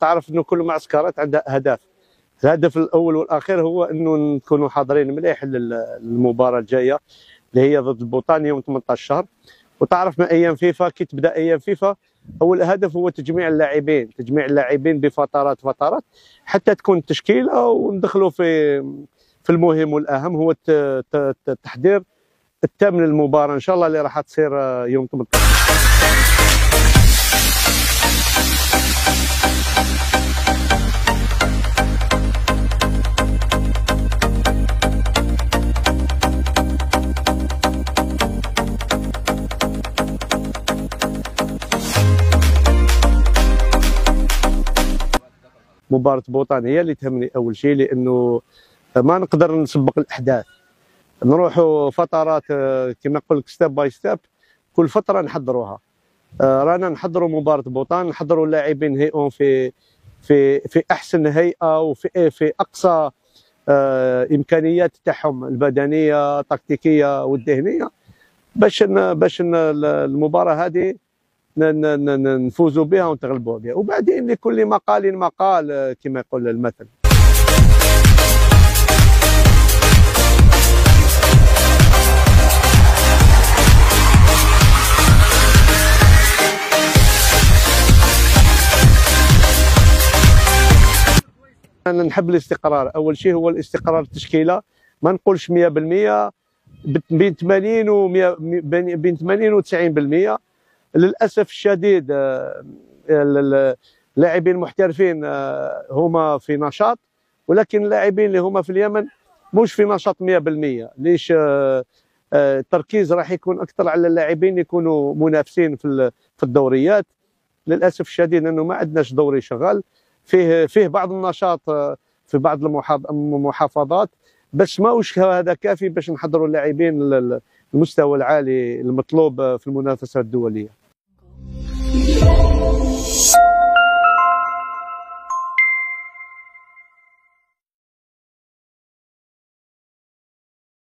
تعرف انه كل معسكرات عندها اهداف. الهدف الاول والاخير هو انه نكونوا حاضرين مليح للمباراه الجايه اللي هي ضد البوطان يوم 18 شهر. وتعرف من ايام فيفا كي تبدا ايام فيفا اول هدف هو تجميع اللاعبين بفترات حتى تكون التشكيله وندخلوا في المهم والاهم هو التحضير التام للمباراه ان شاء الله اللي راح تصير يوم 18. مباراة بوطان هي اللي تهمني أول شيء، لأنه ما نقدر نسبق الأحداث، نروحوا فترات كما نقول لك ستيب باي ستيب، كل فترة نحضروها. رانا نحضروا مباراة بوطان، نحضروا اللاعبين هيئون في أحسن هيئة وفي أقصى إمكانيات تاعهم البدنية التكتيكية والذهنية باش المباراة هذه نفوزوا بها ونتغلبوا بها. وبعدين لكل مقال مقال كما يقول المثل. انا نحب الاستقرار، اول شيء هو الاستقرار التشكيله، ما نقولش 100% بين 80 و بين 80 و 90%. للاسف الشديد اللاعبين المحترفين هما في نشاط، ولكن اللاعبين اللي هما في اليمن مش في نشاط 100%. ليش؟ التركيز راح يكون اكثر على اللاعبين يكونوا منافسين في الدوريات. للاسف الشديد انه ما عندناش دوري شغال، فيه بعض النشاط في بعض المحافظات، بس ماهوش هذا كافي باش نحضروا اللاعبين المستوى العالي المطلوب في المنافسات الدوليه.